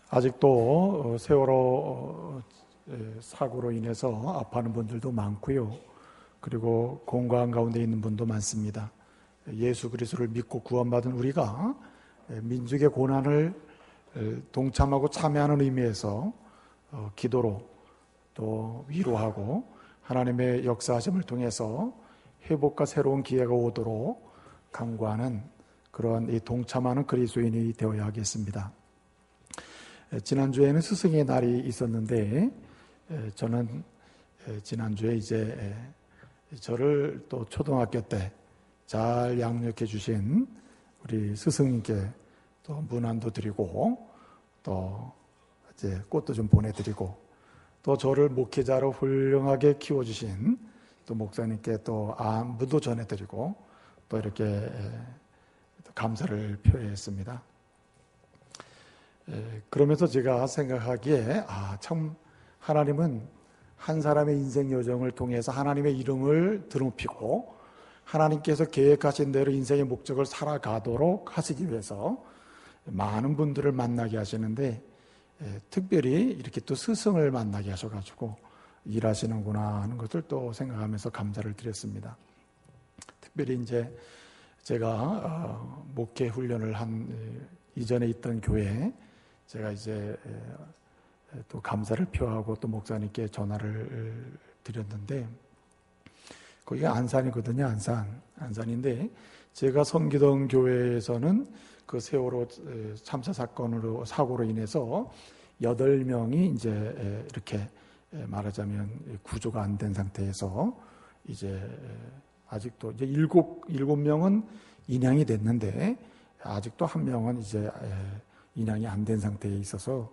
아직도 세월호 사고로 인해서 아파하는 분들도 많고요. 그리고 공고한 가운데 있는 분도 많습니다. 예수 그리스도를 믿고 구원받은 우리가 민족의 고난을 동참하고 참여하는 의미에서 기도로 또 위로하고 하나님의 역사하심을 통해서 회복과 새로운 기회가 오도록 간구하는 그러한 이 동참하는 그리스도인이 되어야 하겠습니다. 지난주에는 스승의 날이 있었는데 저는 지난주에 이제 저를 또 초등학교 때 잘 양육해 주신 우리 스승님께 또 문안도 드리고 또 이제 꽃도 좀 보내드리고 또 저를 목회자로 훌륭하게 키워주신 또 목사님께 또 안부도 전해드리고 또 이렇게 감사를 표했습니다. 그러면서 제가 생각하기에 참 하나님은 한 사람의 인생 여정을 통해서 하나님의 이름을 드높이고 하나님께서 계획하신 대로 인생의 목적을 살아가도록 하시기 위해서 많은 분들을 만나게 하시는데 특별히 이렇게 또 스승을 만나게 하셔가지고 일하시는구나 하는 것을 또 생각하면서 감사를 드렸습니다. 특별히 이제 제가 목회 훈련을 한 이전에 있던 교회에 제가 이제 또 감사를 표하고 또 목사님께 전화를 드렸는데 거기가 안산이거든요. 안산인데 제가 섬기던 교회에서는 그 세월호 참사 사고로 인해서 8명이 이제 이렇게 말하자면 구조가 안 된 상태에서 이제 아직도 이제 7명은 인양이 됐는데 아직도 1명은 이제 인양이 안 된 상태에 있어서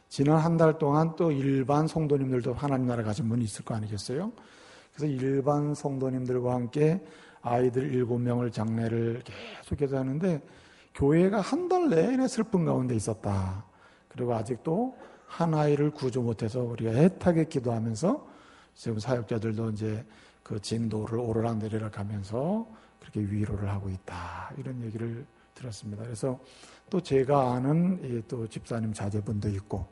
지난 한 달 동안 또 일반 성도님들도 하나님 나라 가신 분이 있을 거 아니겠어요? 그래서 일반 성도님들과 함께 아이들 7명을 장례를 계속해서 하는데 교회가 한 달 내내 슬픈 가운데 있었다. 그리고 아직도 한 아이를 구조 못해서 우리가 애타게 기도하면서 지금 사역자들도 이제 그 진도를 오르락내리락 하면서 그렇게 위로를 하고 있다. 이런 얘기를 들었습니다. 그래서 또 제가 아는 또 집사님 자제분도 있고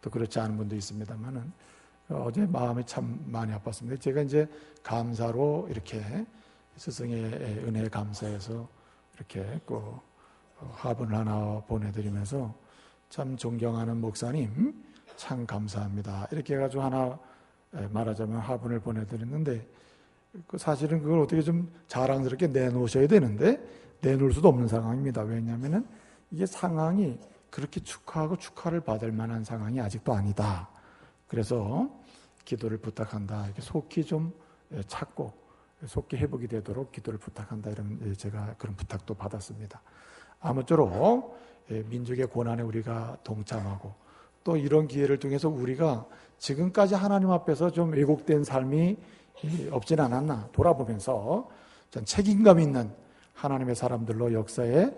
또 그렇지 않은 분도 있습니다만은 어제 마음이 참 많이 아팠습니다. 제가 이제 감사로 이렇게 스승의 은혜에 감사해서 이렇게 꼭 화분을 하나 보내드리면서 참 존경하는 목사님 참 감사합니다. 이렇게 해가지고 하나 말하자면 화분을 보내드렸는데 사실은 그걸 어떻게 좀 자랑스럽게 내놓으셔야 되는데 내놓을 수도 없는 상황입니다. 왜냐하면 이게 상황이 그렇게 축하하고 축하를 받을 만한 상황이 아직도 아니다. 그래서 기도를 부탁한다. 이렇게 속히 좀 찾고 속히 회복이 되도록 기도를 부탁한다. 이런 제가 그런 부탁도 받았습니다. 아무쪼록 민족의 고난에 우리가 동참하고 또 이런 기회를 통해서 우리가 지금까지 하나님 앞에서 좀 왜곡된 삶이 없진 않았나 돌아보면서 전 책임감 있는 하나님의 사람들로 역사에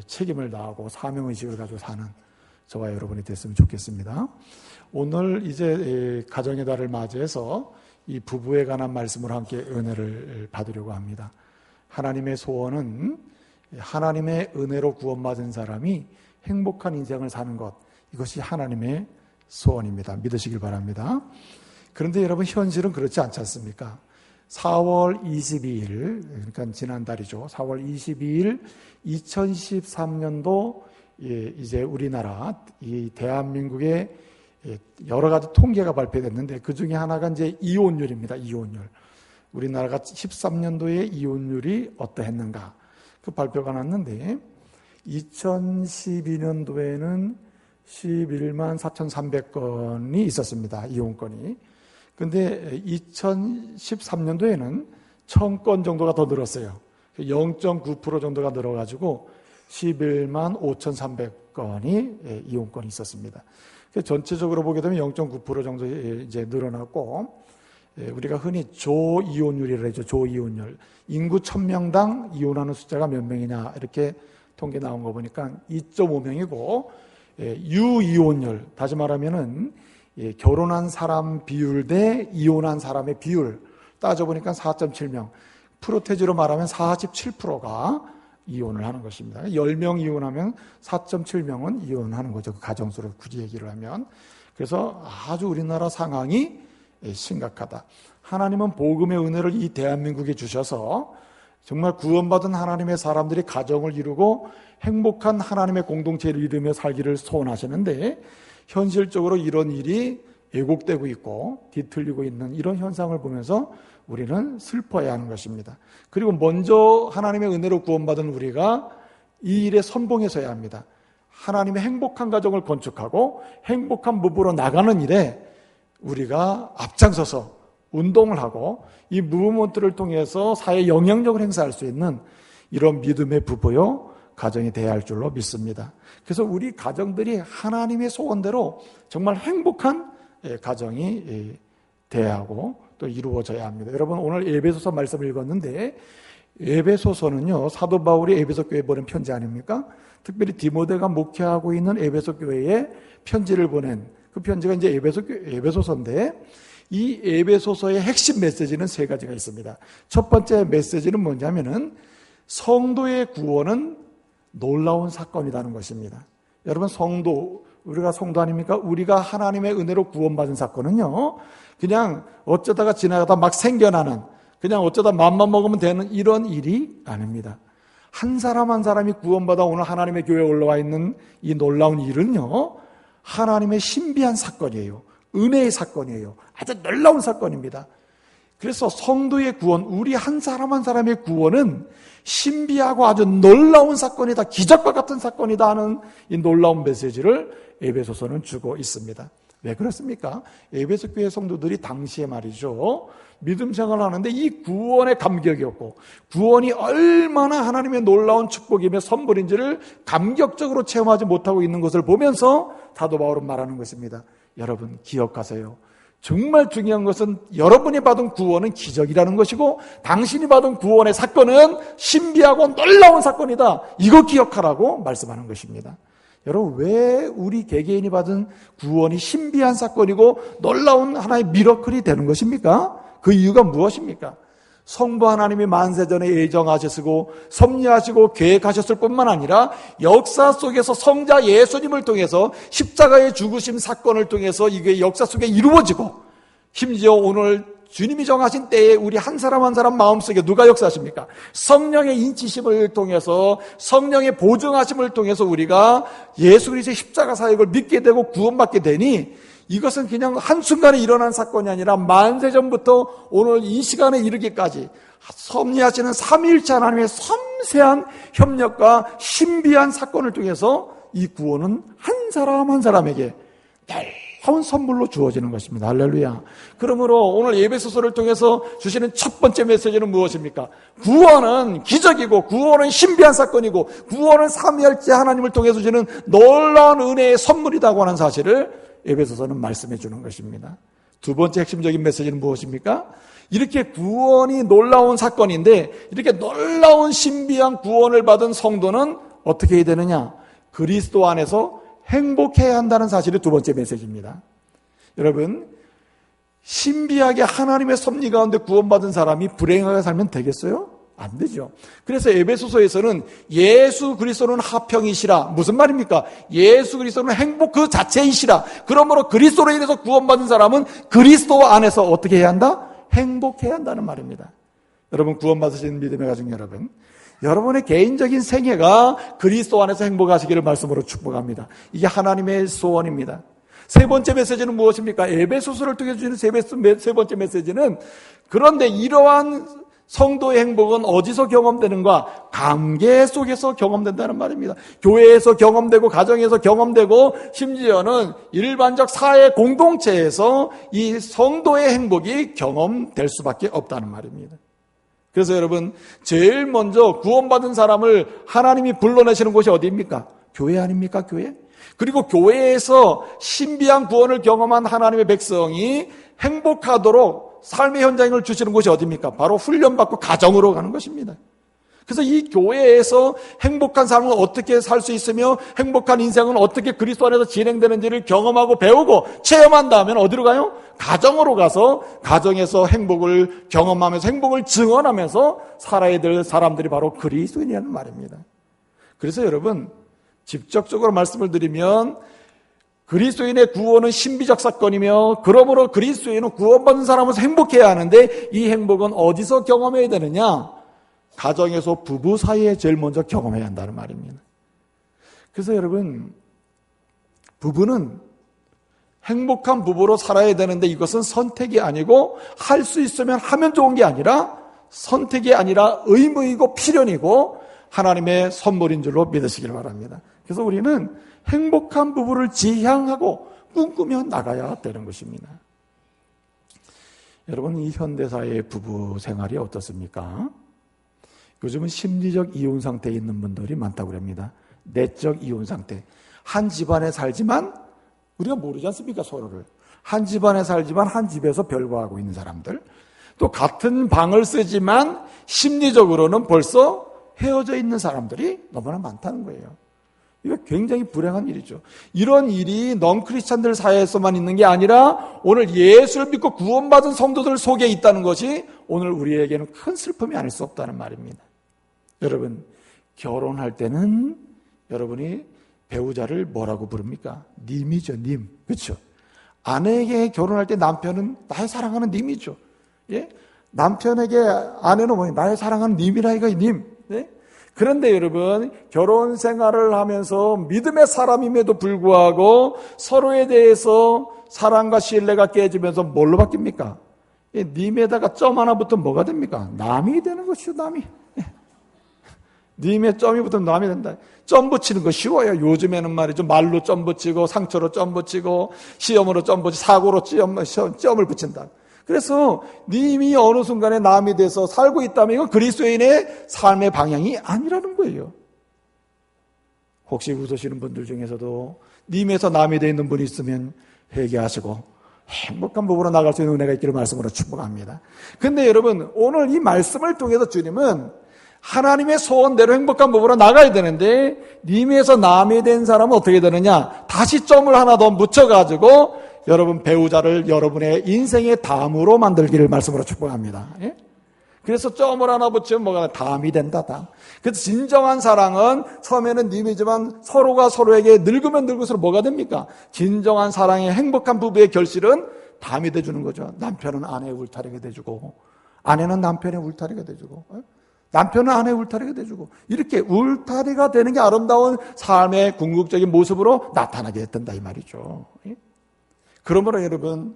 책임을 다하고 사명의식을 가지고 사는 저와 여러분이 됐으면 좋겠습니다. 오늘 이제 가정의 달을 맞이해서 이 부부에 관한 말씀을 함께 은혜를 받으려고 합니다. 하나님의 소원은 하나님의 은혜로 구원받은 사람이 행복한 인생을 사는 것, 이것이 하나님의 소원입니다. 믿으시길 바랍니다. 그런데 여러분 현실은 그렇지 않지 않습니까? 4월 22일, 그러니까 지난달이죠. 4월 22일 2013년도 이제 우리나라 이 대한민국의 여러 가지 통계가 발표됐는데 그 중에 하나가 이제 이혼율입니다. 이혼율. 우리나라가 13년도에 이혼율이 어떠했는가? 그 발표가 났는데 2012년도에는 11만 4,300건이 있었습니다. 이혼건이. 근데 2013년도에는 1,000건 정도가 더 늘었어요. 0.9% 정도가 늘어가지고 11만 5,300건이 이혼건이 있었습니다. 전체적으로 보게 되면 0.9% 정도 이제 늘어났고, 우리가 흔히 조이혼율이라고 하죠. 조이혼율. 인구 1,000명당 이혼하는 숫자가 몇 명이냐 이렇게 통계 나온 거 보니까 2.5명이고, 유이혼율, 다시 말하면은 결혼한 사람 비율 대 이혼한 사람의 비율 따져보니까 4.7명. 프로테지로 말하면 47%가 이혼을 하는 것입니다. 10명 이혼하면 4.7명은 이혼하는 거죠. 그 가정수를 굳이 얘기를 하면. 그래서 아주 우리나라 상황이 심각하다. 하나님은 복음의 은혜를 이 대한민국에 주셔서 정말 구원받은 하나님의 사람들이 가정을 이루고 행복한 하나님의 공동체를 이루며 살기를 소원하시는데, 현실적으로 이런 일이 왜곡되고 있고 뒤틀리고 있는 이런 현상을 보면서 우리는 슬퍼해야 하는 것입니다. 그리고 먼저 하나님의 은혜로 구원받은 우리가 이 일에 선봉해서야 합니다. 하나님의 행복한 가정을 건축하고 행복한 부부로 나가는 일에 우리가 앞장서서 운동을 하고 이 무브먼트를 통해서 사회에 영향력을 행사할 수 있는 이런 믿음의 부부요 가정이 되어야 할 줄로 믿습니다. 그래서 우리 가정들이 하나님의 소원대로 정말 행복한 가정이 되어야 하고 또 이루어져야 합니다. 여러분, 오늘 에베소서 말씀을 읽었는데, 에베소서는요 사도 바울이 에베소 교회에 보낸 편지 아닙니까? 특별히 디모데가 목회하고 있는 에베소 교회에 편지를 보낸 그 편지가 이제 에베소서인데, 이 에베소서의 핵심 메시지는 세 가지가 있습니다. 첫 번째 메시지는 뭐냐면은 성도의 구원은 놀라운 사건이라는 것입니다. 여러분, 우리가 성도 아닙니까? 우리가 하나님의 은혜로 구원받은 사건은요 그냥 어쩌다가 지나가다 막 생겨나는, 그냥 어쩌다 맘만 먹으면 되는 이런 일이 아닙니다. 한 사람 한 사람이 구원받아 오늘 하나님의 교회에 올라와 있는 이 놀라운 일은요 하나님의 신비한 사건이에요. 은혜의 사건이에요. 아주 놀라운 사건입니다. 그래서 성도의 구원, 우리 한 사람 한 사람의 구원은 신비하고 아주 놀라운 사건이다, 기적과 같은 사건이다 하는 이 놀라운 메시지를 에베소서는 주고 있습니다. 왜 그렇습니까? 에베소 교회 성도들이 당시에 말이죠 믿음 생활을 하는데 이 구원의 감격이었고, 구원이 얼마나 하나님의 놀라운 축복이며 선물인지를 감격적으로 체험하지 못하고 있는 것을 보면서 사도 바울은 말하는 것입니다. 여러분, 기억하세요. 정말 중요한 것은 여러분이 받은 구원은 기적이라는 것이고, 당신이 받은 구원의 사건은 신비하고 놀라운 사건이다. 이거 기억하라고 말씀하는 것입니다. 여러분, 왜 우리 개개인이 받은 구원이 신비한 사건이고 놀라운 하나의 미러클이 되는 것입니까? 그 이유가 무엇입니까? 성부 하나님이 만세전에 예정하셨고 섭리하시고 계획하셨을 뿐만 아니라 역사 속에서 성자 예수님을 통해서 십자가의 죽으심 사건을 통해서 이게 역사 속에 이루어지고, 심지어 오늘 주님이 정하신 때에 우리 한 사람 한 사람 마음속에 누가 역사하십니까? 성령의 인치심을 통해서, 성령의 보증하심을 통해서 우리가 예수 그리스도의 십자가 사역을 믿게 되고 구원받게 되니, 이것은 그냥 한순간에 일어난 사건이 아니라 만세전부터 오늘 이 시간에 이르기까지 섭리하시는 삼위일체 하나님의 섬세한 협력과 신비한 사건을 통해서 이 구원은 한 사람 한 사람에게 놀라운 선물로 주어지는 것입니다. 할렐루야. 그러므로 오늘 예배소서를 통해서 주시는 첫 번째 메시지는 무엇입니까? 구원은 기적이고, 구원은 신비한 사건이고, 구원은 삼위일체 하나님을 통해서 주시는 놀라운 은혜의 선물이라고 하는 사실을 에베소서는 말씀해 주는 것입니다. 두 번째 핵심적인 메시지는 무엇입니까? 이렇게 구원이 놀라운 사건인데, 이렇게 놀라운 신비한 구원을 받은 성도는 어떻게 해야 되느냐? 그리스도 안에서 행복해야 한다는 사실이 두 번째 메시지입니다. 여러분, 신비하게 하나님의 섭리 가운데 구원받은 사람이 불행하게 살면 되겠어요? 안 되죠. 그래서 에베소서에서는 예수 그리스도는 화평이시라. 무슨 말입니까? 예수 그리스도는 행복 그 자체이시라. 그러므로 그리스도로 인해서 구원받은 사람은 그리스도 안에서 어떻게 해야 한다? 행복해야 한다는 말입니다. 여러분, 구원받으신 믿음의 가족 여러분, 여러분의 개인적인 생애가 그리스도 안에서 행복하시기를 말씀으로 축복합니다. 이게 하나님의 소원입니다. 세 번째 메시지는 무엇입니까? 에베소서를 통해 주시는 세 번째 메시지는, 그런데 이러한 성도의 행복은 어디서 경험되는가? 관계 속에서 경험된다는 말입니다. 교회에서 경험되고, 가정에서 경험되고, 심지어는 일반적 사회 공동체에서 이 성도의 행복이 경험될 수밖에 없다는 말입니다. 그래서 여러분, 제일 먼저 구원받은 사람을 하나님이 불러내시는 곳이 어디입니까? 교회 아닙니까? 교회? 그리고 교회에서 신비한 구원을 경험한 하나님의 백성이 행복하도록 삶의 현장을 주시는 곳이 어디입니까? 바로 훈련받고 가정으로 가는 것입니다. 그래서 이 교회에서 행복한 삶을 어떻게 살 수 있으며 행복한 인생은 어떻게 그리스도 안에서 진행되는지를 경험하고 배우고 체험한 다음에 어디로 가요? 가정으로 가서 가정에서 행복을 경험하면서 행복을 증언하면서 살아야 될 사람들이 바로 그리스도인이라는 말입니다. 그래서 여러분, 직접적으로 말씀을 드리면 그리스도인의 구원은 신비적 사건이며 그러므로 그리스도인은 구원받은 사람으로서 행복해야 하는데 이 행복은 어디서 경험해야 되느냐? 가정에서 부부 사이에 제일 먼저 경험해야 한다는 말입니다. 그래서 여러분, 부부는 행복한 부부로 살아야 되는데 이것은 선택이 아니고 할 수 있으면 하면 좋은 게 아니라 선택이 아니라 의무이고 필연이고 하나님의 선물인 줄로 믿으시길 바랍니다. 그래서 우리는 행복한 부부를 지향하고 꿈꾸며 나가야 되는 것입니다. 여러분, 이 현대사회의 부부 생활이 어떻습니까? 요즘은 심리적 이혼 상태에 있는 분들이 많다고 합니다. 내적 이혼 상태. 한 집안에 살지만 우리가 모르지 않습니까? 서로를. 한 집안에 살지만 한 집에서 별거하고 있는 사람들. 또 같은 방을 쓰지만 심리적으로는 벌써 헤어져 있는 사람들이 너무나 많다는 거예요. 이거 굉장히 불행한 일이죠. 이런 일이 넌크리스찬들 사이에서만 있는 게 아니라 오늘 예수를 믿고 구원받은 성도들 속에 있다는 것이 오늘 우리에게는 큰 슬픔이 아닐 수 없다는 말입니다. 여러분, 결혼할 때는 여러분이 배우자를 뭐라고 부릅니까? 님이죠, 님. 그렇죠? 아내에게 결혼할 때 남편은 나의 사랑하는 님이죠. 예? 남편에게 아내는 뭐예요? 나의 사랑하는 님이라 이거 님. 예? 그런데 여러분, 결혼 생활을 하면서 믿음의 사람임에도 불구하고 서로에 대해서 사랑과 신뢰가 깨지면서 뭘로 바뀝니까? 예, 님에다가 점 하나 붙으면 뭐가 됩니까? 남이 되는 것이죠, 남이. 님에 점이 붙으면 남이 된다. 점 붙이는 거 쉬워요. 요즘에는 말이죠. 말로 점 붙이고 상처로 점 붙이고 시험으로 점 붙이고 사고로 점을 붙인다. 그래서 님이 어느 순간에 남이 돼서 살고 있다면 이건 그리스도인의 삶의 방향이 아니라는 거예요. 혹시 웃으시는 분들 중에서도 님에서 남이 되어 있는 분이 있으면 회개하시고 행복한 부부로 나갈 수 있는 은혜가 있기를 말씀으로 축복합니다. 근데 여러분, 오늘 이 말씀을 통해서 주님은 하나님의 소원대로 행복한 부부로 나가야 되는데 님에서 남이 된 사람은 어떻게 되느냐? 다시 점을 하나 더 묻혀가지고 여러분 배우자를 여러분의 인생의 담으로 만들기를 말씀으로 축복합니다. 예? 그래서 점을 하나 붙이면 뭐가 담이 된다. 담. 그래서 진정한 사랑은 처음에는 님이지만 서로가 서로에게 늙으면 늙을수록 뭐가 됩니까? 진정한 사랑의 행복한 부부의 결실은 담이 돼주는 거죠. 남편은 아내의 울타리가 돼주고 아내는 남편의 울타리가 돼주고 남편은 아내의 울타리가 돼주고 이렇게 울타리가 되는 게 아름다운 삶의 궁극적인 모습으로 나타나게 된다 이 말이죠. 그러므로 여러분,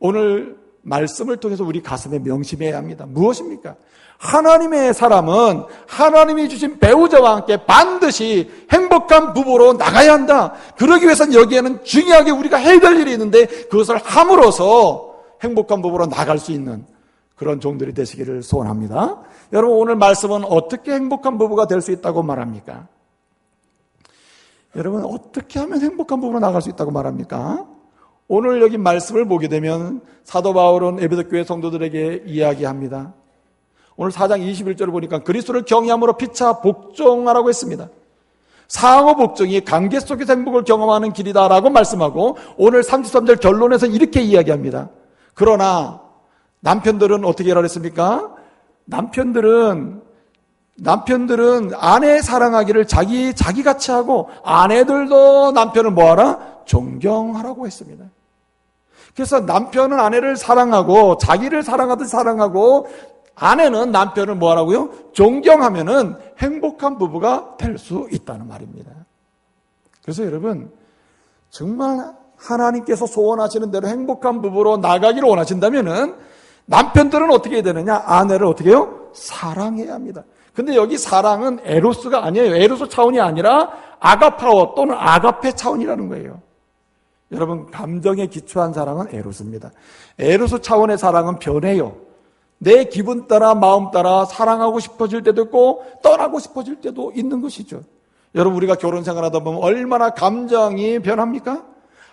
오늘 말씀을 통해서 우리 가슴에 명심해야 합니다. 무엇입니까? 하나님의 사람은 하나님이 주신 배우자와 함께 반드시 행복한 부부로 나가야 한다. 그러기 위해서는 여기에는 중요하게 우리가 해야 될 일이 있는데 그것을 함으로써 행복한 부부로 나갈 수 있는 그런 종들이 되시기를 소원합니다. 여러분, 오늘 말씀은 어떻게 행복한 부부가 될 수 있다고 말합니까? 여러분, 어떻게 하면 행복한 부부로 나갈 수 있다고 말합니까? 오늘 여기 말씀을 보게 되면 사도 바울은 에베소 교회 성도들에게 이야기합니다. 오늘 4장 21절을 보니까 그리스도를 경외함으로 피차 복종하라고 했습니다. 상호 복종이 관계 속에서 행복을 경험하는 길이다라고 말씀하고 오늘 33절 결론에서 이렇게 이야기합니다. 그러나 남편들은 어떻게 하라 했습니까? 남편들은 아내 사랑하기를 자기같이 하고 아내들도 남편을 뭐하라? 존경하라고 했습니다. 그래서 남편은 아내를 사랑하고 자기를 사랑하듯 사랑하고 아내는 남편을 뭐하라고요? 존경하면은 행복한 부부가 될 수 있다는 말입니다. 그래서 여러분, 정말 하나님께서 소원하시는 대로 행복한 부부로 나가기를 원하신다면은 남편들은 어떻게 해야 되느냐? 아내를 어떻게 해요? 사랑해야 합니다. 근데 여기 사랑은 에로스가 아니에요. 에로스 차원이 아니라 아가파워 또는 아가페 차원이라는 거예요. 여러분, 감정에 기초한 사랑은 에로스입니다. 에로스 차원의 사랑은 변해요. 내 기분 따라 마음 따라 사랑하고 싶어질 때도 있고 떠나고 싶어질 때도 있는 것이죠. 여러분, 우리가 결혼 생활하다 보면 얼마나 감정이 변합니까?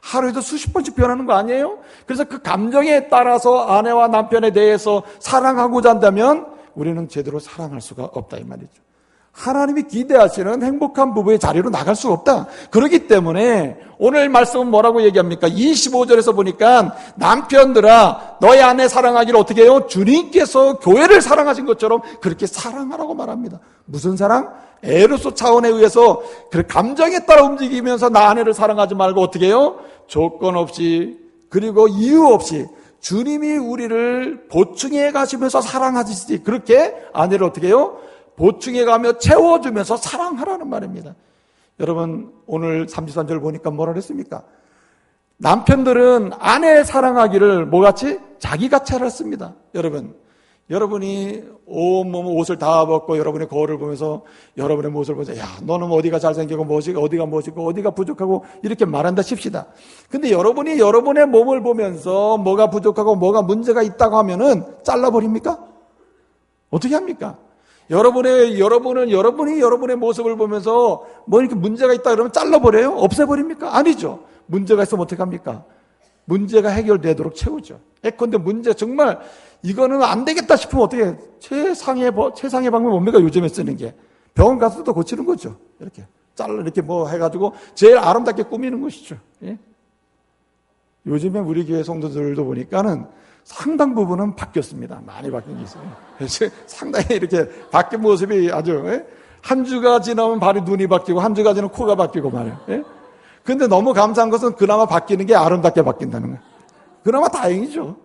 하루에도 수십 번씩 변하는 거 아니에요? 그래서 그 감정에 따라서 아내와 남편에 대해서 사랑하고자 한다면 우리는 제대로 사랑할 수가 없다 이 말이죠. 하나님이 기대하시는 행복한 부부의 자리로 나갈 수가 없다. 그렇기 때문에 오늘 말씀은 뭐라고 얘기합니까? 25절에서 보니까 남편들아 너희 아내 사랑하기를 어떻게 해요? 주님께서 교회를 사랑하신 것처럼 그렇게 사랑하라고 말합니다. 무슨 사랑? 에로스 차원에 의해서 그 감정에 따라 움직이면서 나 아내를 사랑하지 말고 어떻게 해요? 조건 없이 그리고 이유 없이 주님이 우리를 보충해 가시면서 사랑하시지 그렇게 아내를 어떻게 해요? 보충해 가며 채워주면서 사랑하라는 말입니다. 여러분 오늘 33절 보니까 뭐라 그랬습니까? 남편들은 아내 사랑하기를 뭐같이? 자기같이 하랬습니다. 여러분이 온몸 옷을 다 벗고 여러분의 거울을 보면서 여러분의 모습을 보면서 야 너는 어디가 잘생기고 어디가 멋있고 어디가 부족하고 이렇게 말한다 칩시다. 근데 여러분이 여러분의 몸을 보면서 뭐가 부족하고 뭐가 문제가 있다고 하면은 잘라버립니까? 어떻게 합니까? 여러분이 여러분의 모습을 보면서 뭐 이렇게 문제가 있다 그러면 잘라버려요? 없애버립니까? 아니죠. 문제가 있으면 어떻게 합니까? 문제가 해결되도록 채우죠. 예컨대 문제 정말 이거는 안 되겠다 싶으면 어떻게 해요? 최상의 방법이 뭡니까? 요즘에 쓰는 게 병원 가서도 고치는 거죠. 이렇게 뭐 해가지고 제일 아름답게 꾸미는 것이죠. 예? 요즘에 우리 교회 성도들도 보니까는 상당 부분은 바뀌었습니다. 많이 바뀐 게 있어요. 상당히 이렇게 바뀐 모습이 아주, 한 주가 지나면 바로 눈이 바뀌고, 한 주가 지나면 코가 바뀌고 말이에요. 근데 너무 감사한 것은 그나마 바뀌는 게 아름답게 바뀐다는 거예요. 그나마 다행이죠.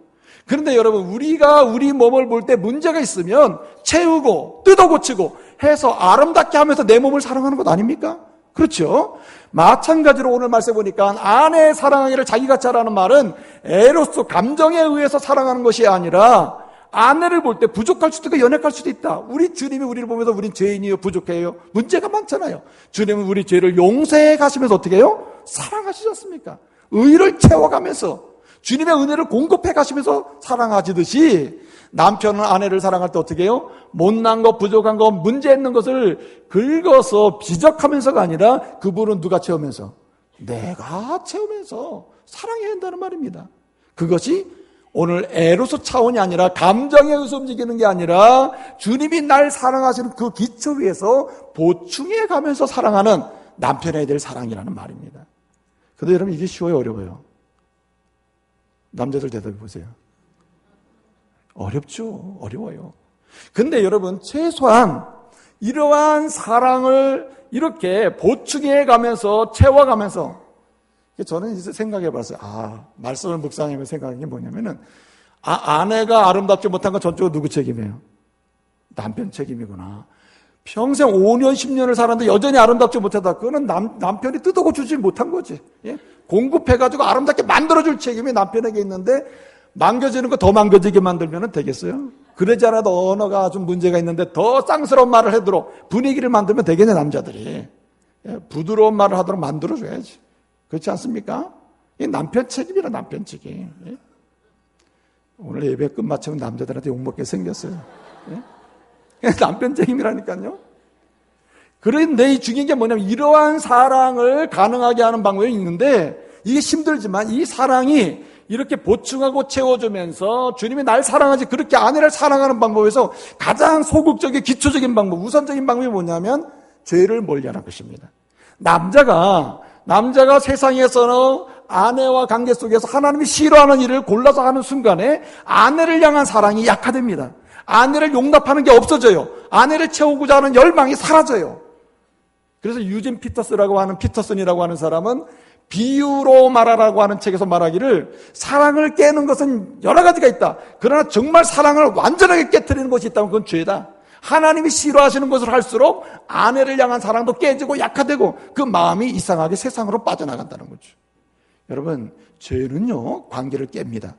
그런데 여러분, 우리가 우리 몸을 볼 때 문제가 있으면 채우고, 뜯어 고치고 해서 아름답게 하면서 내 몸을 사랑하는 것 아닙니까? 그렇죠? 마찬가지로 오늘 말씀 보니까 아내 사랑하기를 자기같이 하라는 말은 에로스 감정에 의해서 사랑하는 것이 아니라 아내를 볼 때 부족할 수도 있고 연약할 수도 있다. 우리 주님이 우리를 보면서 우린 죄인이요 부족해요. 문제가 많잖아요. 주님은 우리 죄를 용서해 가시면서 어떻게 해요? 사랑하시지 않습니까? 의를 채워가면서 주님의 은혜를 공급해 가시면서 사랑하시듯이 남편은 아내를 사랑할 때 어떻게 해요? 못난 것, 부족한 것, 문제 있는 것을 긁어서 지적하면서가 아니라 그분은 누가 채우면서? 내가 채우면서 사랑해야 한다는 말입니다. 그것이 오늘 에로스 차원이 아니라 감정에 의해서 움직이는 게 아니라 주님이 날 사랑하시는 그 기초 위에서 보충해 가면서 사랑하는 남편에 대한 사랑이라는 말입니다. 그런데 여러분 이게 쉬워요? 어려워요? 남자들 대답해 보세요. 어렵죠. 어려워요. 근데 여러분 최소한 이러한 사랑을 이렇게 보충해 가면서 채워가면서 저는 이제 생각해 봤어요. 말씀을 묵상하면서 생각한 게 뭐냐면은 아내가 아름답지 못한 건 전적으로 누구 책임이에요? 남편 책임이구나. 평생 5년 10년을 살았는데 여전히 아름답지 못하다. 그거는 남편이 뜯어고주지 못한 거지. 예? 공급해가지고 아름답게 만들어줄 책임이 남편에게 있는데 망겨지는 거 더 망겨지게 만들면 되겠어요? 그러지 않아도 언어가 좀 문제가 있는데 더 쌍스러운 말을 하도록 분위기를 만들면 되겠냐 남자들이. 부드러운 말을 하도록 만들어줘야지. 그렇지 않습니까? 이 남편 책임이라 남편 책임. 오늘 예배 끝마치면 남자들한테 욕먹게 생겼어요. 남편 책임이라니까요. 그런데 이 중요한 게 뭐냐면 이러한 사랑을 가능하게 하는 방법이 있는데 이게 힘들지만 이 사랑이 이렇게 보충하고 채워주면서 주님이 날 사랑하지 그렇게 아내를 사랑하는 방법에서 가장 소극적인 기초적인 방법, 우선적인 방법이 뭐냐면 죄를 멀리하는 것입니다. 남자가 세상에서는 아내와 관계 속에서 하나님이 싫어하는 일을 골라서 하는 순간에 아내를 향한 사랑이 약화됩니다. 아내를 용납하는 게 없어져요. 아내를 채우고자 하는 열망이 사라져요. 그래서 유진 피터슨이라고 하는 사람은 비유로 말하라고 하는 책에서 말하기를 사랑을 깨는 것은 여러 가지가 있다. 그러나 정말 사랑을 완전하게 깨트리는 것이 있다면 그건 죄다. 하나님이 싫어하시는 것을 할수록 아내를 향한 사랑도 깨지고 약화되고 그 마음이 이상하게 세상으로 빠져나간다는 거죠. 여러분, 죄는요, 관계를 깹니다.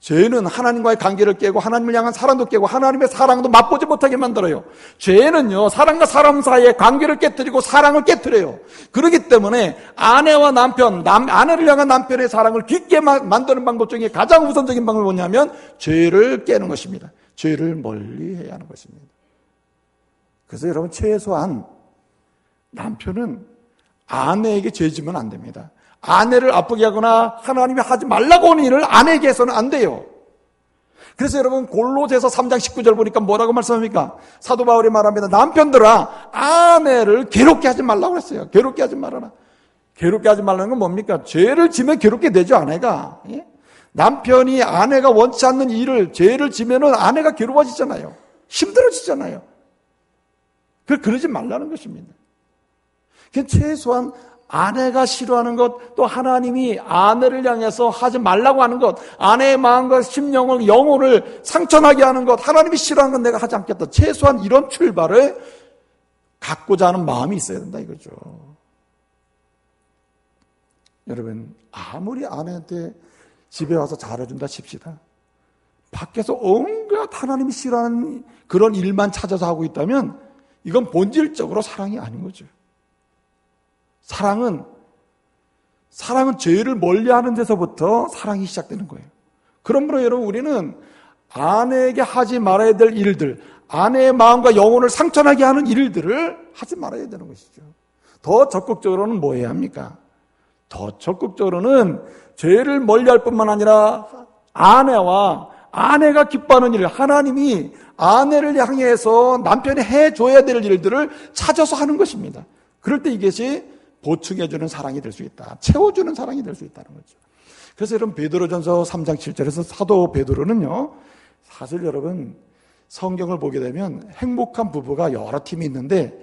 죄는 하나님과의 관계를 깨고 하나님을 향한 사랑도 깨고 하나님의 사랑도 맛보지 못하게 만들어요. 죄는요, 사람과 사람 사이의 관계를 깨뜨리고 사랑을 깨뜨려요. 그렇기 때문에 아내와 아내를 향한 남편의 사랑을 깊게 만드는 방법 중에 가장 우선적인 방법이 뭐냐면 죄를 깨는 것입니다. 죄를 멀리해야 하는 것입니다. 그래서 여러분 최소한 남편은 아내에게 죄 지면 안 됩니다. 아내를 아프게 하거나 하나님이 하지 말라고 하는 일을 아내에게 해서는 안 돼요. 그래서 여러분 골로새서 3장 19절 보니까 뭐라고 말씀합니까? 사도 바울이 말합니다. 남편들아 아내를 괴롭게 하지 말라고 했어요. 괴롭게 하지 말아라. 괴롭게 하지 말라는 건 뭡니까? 죄를 지면 괴롭게 되죠, 아내가. 예? 남편이 아내가 원치 않는 일을, 죄를 지면은 아내가 괴로워지잖아요. 힘들어지잖아요. 그러지 말라는 것입니다. 최소한 아내가 싫어하는 것, 또 하나님이 아내를 향해서 하지 말라고 하는 것, 아내의 마음과 심령을, 영혼을 상처나게 하는 것, 하나님이 싫어하는 건 내가 하지 않겠다. 최소한 이런 출발을 갖고자 하는 마음이 있어야 된다 이거죠. 여러분, 아무리 아내한테 집에 와서 잘해준다 칩시다. 밖에서 온갖 하나님이 싫어하는 그런 일만 찾아서 하고 있다면 이건 본질적으로 사랑이 아닌 거죠. 사랑은 죄를 멀리하는 데서부터 사랑이 시작되는 거예요. 그러므로 여러분 우리는 아내에게 하지 말아야 될 일들, 아내의 마음과 영혼을 상처나게 하는 일들을 하지 말아야 되는 것이죠. 더 적극적으로는 뭐 해야 합니까? 더 적극적으로는 죄를 멀리할 뿐만 아니라 아내가 기뻐하는 일, 하나님이 아내를 향해서 남편이 해줘야 될 일들을 찾아서 하는 것입니다. 그럴 때 이것이 보충해주는 사랑이 될 수 있다. 채워주는 사랑이 될 수 있다는 거죠. 그래서 여러분 베드로전서 3장 7절에서 사도 베드로는요, 사실 여러분 성경을 보게 되면 행복한 부부가 여러 팀이 있는데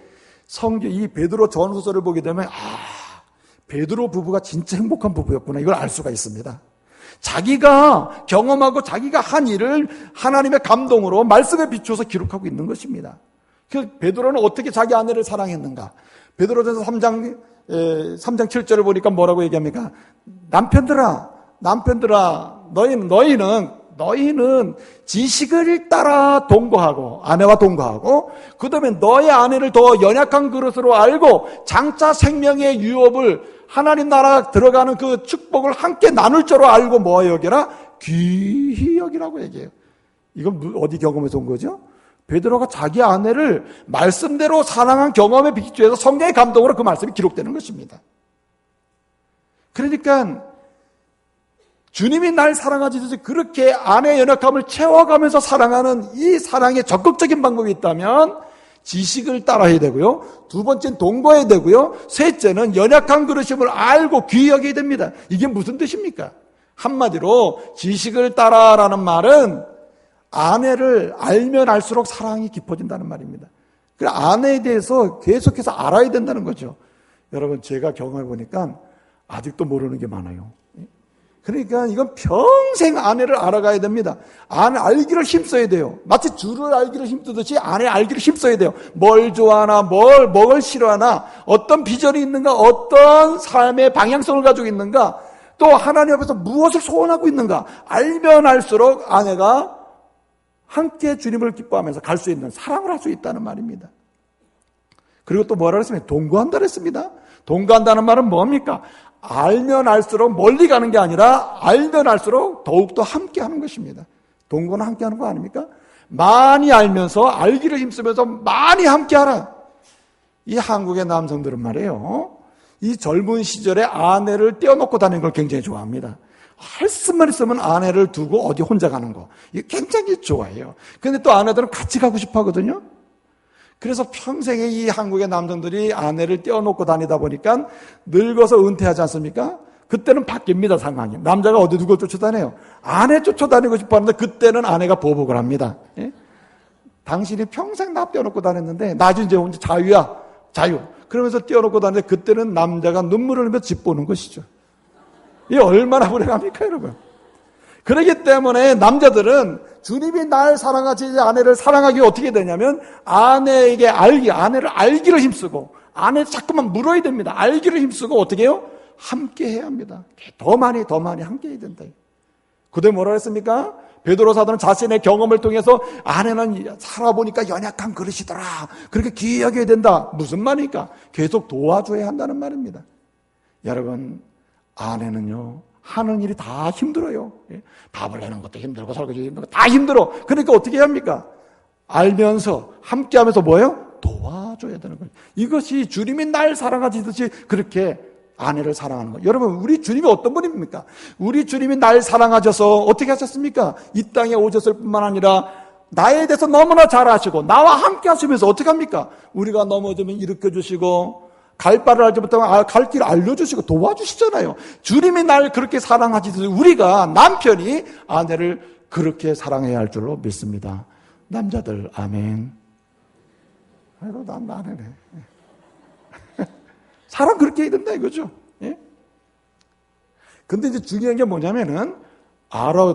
이 베드로 전후서를 보게 되면 베드로 부부가 진짜 행복한 부부였구나 이걸 알 수가 있습니다. 자기가 경험하고 자기가 한 일을 하나님의 감동으로 말씀에 비추어서 기록하고 있는 것입니다. 베드로는 어떻게 자기 아내를 사랑했는가? 베드로전서 3장 7절을 보니까 뭐라고 얘기합니까? 남편들아 너희는 지식을 따라 동거하고 아내와 동거하고 그 다음에 너의 아내를 더 연약한 그릇으로 알고 장차 생명의 유업을 하나님 나라 들어가는 그 축복을 함께 나눌 줄로 알고 뭐 여기라? 귀히 여기라고 얘기해요. 이건 어디 경험에서 온 거죠? 베드로가 자기 아내를 말씀대로 사랑한 경험에 비추어서 성령의 감동으로 그 말씀이 기록되는 것입니다. 그러니까 주님이 날 사랑하듯이 그렇게 아내의 연약함을 채워가면서 사랑하는 이 사랑의 적극적인 방법이 있다면 지식을 따라야 되고요. 두 번째는 동거해야 되고요. 셋째는 연약한 그릇임을 알고 귀히 여겨야 됩니다. 이게 무슨 뜻입니까? 한마디로 지식을 따라라는 말은 아내를 알면 알수록 사랑이 깊어진다는 말입니다. 그래서 아내에 대해서 계속해서 알아야 된다는 거죠. 여러분 제가 경험해 보니까 아직도 모르는 게 많아요. 그러니까 이건 평생 아내를 알아가야 됩니다. 아내 알기를 힘써야 돼요. 마치 줄을 알기를 힘쓰듯이 아내 알기를 힘써야 돼요. 뭘 좋아하나, 뭘 싫어하나, 어떤 비전이 있는가, 어떤 삶의 방향성을 가지고 있는가, 또 하나님 앞에서 무엇을 소원하고 있는가, 알면 알수록 아내가 함께 주님을 기뻐하면서 갈 수 있는 사랑을 할 수 있다는 말입니다. 그리고 또 뭐라 그랬습니까? 동거한다 그랬습니다. 동거한다는 말은 뭡니까? 알면 알수록 멀리 가는 게 아니라 알면 알수록 더욱더 함께 하는 것입니다. 동거는 함께 하는 거 아닙니까? 많이 알면서 알기를 힘쓰면서 많이 함께 하라. 이 한국의 남성들은 말이에요. 이 젊은 시절에 아내를 떼어놓고 다니는 걸 굉장히 좋아합니다. 할 수만 있으면 아내를 두고 어디 혼자 가는 거. 이게 굉장히 좋아해요. 근데 또 아내들은 같이 가고 싶어 하거든요. 그래서 평생에 이 한국의 남성들이 아내를 떼어놓고 다니다 보니까 늙어서 은퇴하지 않습니까? 그때는 바뀝니다, 상황이. 남자가 어디 누굴 쫓아다녀요? 아내 쫓아다니고 싶어 하는데 그때는 아내가 보복을 합니다. 예? 당신이 평생 나 떼어놓고 다녔는데 나중에 이제 혼자 자유. 그러면서 떼어놓고 다니는데 그때는 남자가 눈물을 흘리며 집 보는 것이죠. 이게 얼마나 불행합니까, 여러분? 그렇기 때문에 남자들은 주님이 날 사랑하지 아내를 사랑하기 어떻게 되냐면 아내에게 아내를 알기를 힘쓰고 아내 자꾸만 물어야 됩니다. 알기를 힘쓰고 어떻게 해요? 함께 해야 합니다. 더 많이 함께 해야 된다. 그때 뭐라 했습니까? 베드로 사도는 자신의 경험을 통해서 아내는 살아보니까 연약한 그릇이더라. 그렇게 귀히 여겨야 된다. 무슨 말입니까? 계속 도와줘야 한다는 말입니다. 여러분, 아내는요 하는 일이 다 힘들어요. 밥을 내는 것도 힘들고 설거지 힘들고 다 힘들어. 그러니까 어떻게 해야 합니까? 알면서 함께하면서 뭐예요? 도와줘야 되는 거예요. 이것이 주님이 날 사랑하시듯이 그렇게 아내를 사랑하는 거. 여러분, 우리 주님이 어떤 분입니까? 우리 주님이 날 사랑하셔서 어떻게 하셨습니까? 이 땅에 오셨을 뿐만 아니라 나에 대해서 너무나 잘 아시고 나와 함께 하시면서 어떻게 합니까? 우리가 넘어지면 일으켜 주시고 갈 바를 알지 못하면 갈 길을 알려주시고 도와주시잖아요. 주님이 날 그렇게 사랑하시듯이 우리가 남편이 아내를 그렇게 사랑해야 할 줄로 믿습니다. 남자들 아멘. 아이고 난 아내네. 사람 그렇게 해야 된다 이거죠. 예? 근데 이제 중요한 게 뭐냐면은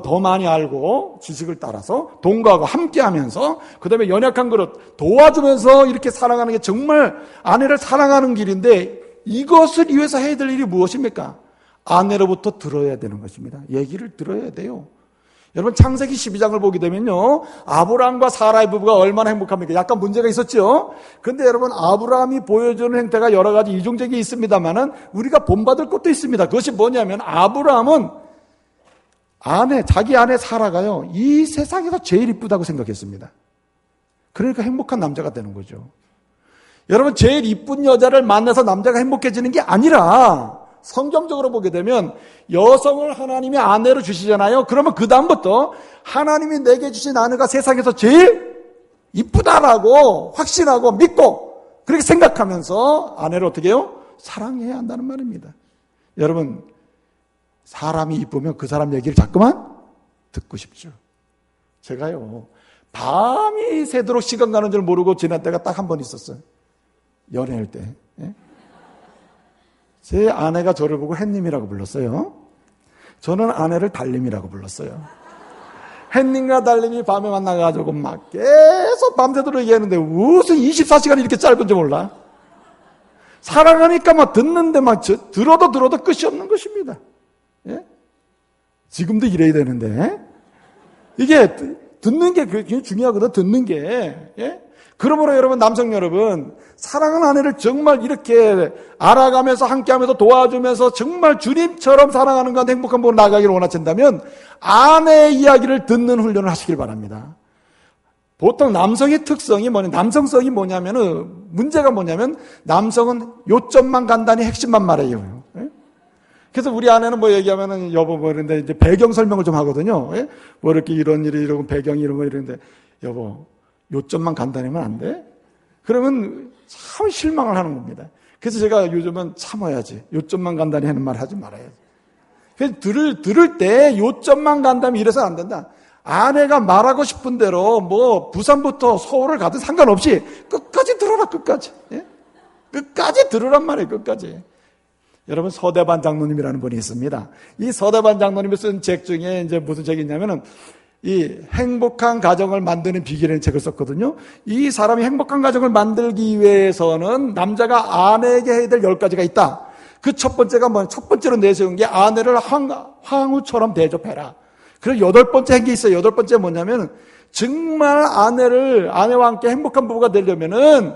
더 많이 알고 지식을 따라서 동거하고 함께 하면서 그 다음에 연약한 그릇 도와주면서 이렇게 사랑하는 게 정말 아내를 사랑하는 길인데 이것을 위해서 해야 될 일이 무엇입니까? 아내로부터 들어야 되는 것입니다. 얘기를 들어야 돼요. 여러분 창세기 12장을 보게 되면요 아브라함과 사라의 부부가 얼마나 행복합니까? 약간 문제가 있었죠. 그런데 여러분 아브라함이 보여주는 행태가 여러 가지 이중적이 있습니다만은 우리가 본받을 것도 있습니다. 그것이 뭐냐면 아브라함은 자기 아내 사라가요 이 세상에서 제일 이쁘다고 생각했습니다. 그러니까 행복한 남자가 되는 거죠. 여러분 제일 이쁜 여자를 만나서 남자가 행복해지는 게 아니라 성경적으로 보게 되면 여성을 하나님이 아내로 주시잖아요. 그러면 그 다음부터 하나님이 내게 주신 아내가 세상에서 제일 이쁘다라고 확신하고 믿고 그렇게 생각하면서 아내를 어떻게 해요? 사랑해야 한다는 말입니다. 여러분 사람이 이쁘면 그 사람 얘기를 자꾸만 듣고 싶죠. 제가요 밤이 새도록 시간 가는 줄 모르고 지난 때가 딱 한 번 있었어요. 연애할 때. 제 아내가 저를 보고 햇님이라고 불렀어요. 저는 아내를 달님이라고 불렀어요. 햇님과 달님이 밤에 만나가지고 막 계속 밤새도록 얘기하는데 무슨 24시간이 이렇게 짧은지 몰라. 사랑하니까 막 듣는데 막 들어도 끝이 없는 것입니다. 예? 지금도 이래야 되는데 이게 듣는 게 굉장히 중요하거든. 듣는 게. 예? 그러므로 여러분 남성 여러분 사랑하는 아내를 정말 이렇게 알아가면서 함께하면서 도와주면서 정말 주님처럼 사랑하는 가운데 행복한 부부로 나가기를 원하신다면 아내의 이야기를 듣는 훈련을 하시길 바랍니다. 보통 남성의 특성이 남성성이 뭐냐면은 문제가 뭐냐면 남성은 요점만 간단히 핵심만 말해요. 그래서 우리 아내는 뭐 얘기하면은 여보 뭐 이런데 이제 배경 설명을 좀 하거든요. 뭐 이렇게 이런 일이 이러고 배경이 이런 거 이러는데 여보 요점만 간단히 하면 안 돼? 그러면 참 실망을 하는 겁니다. 그래서 제가 요즘은 참아야지. 요점만 간단히 하는 말 하지 말아야지. 그래서 들을 때 요점만 간단히 이래서 안 된다. 아내가 말하고 싶은 대로 뭐 부산부터 서울을 가든 상관없이 끝까지 들어라 끝까지. 예? 끝까지 들으란 말이에요. 끝까지. 여러분 서대반 장로님이라는 분이 있습니다. 이 서대반 장로님이 쓴 책 중에 이제 무슨 책이 있냐면은 이 행복한 가정을 만드는 비결이라는 책을 썼거든요. 이 사람이 행복한 가정을 만들기 위해서는 남자가 아내에게 해야 될 10가지가 있다. 그 첫 번째가 첫 번째로 내세운 게 아내를 황후처럼 대접해라. 그리고 8번째 한 게 있어요. 8번째 뭐냐면 정말 아내와 함께 행복한 부부가 되려면은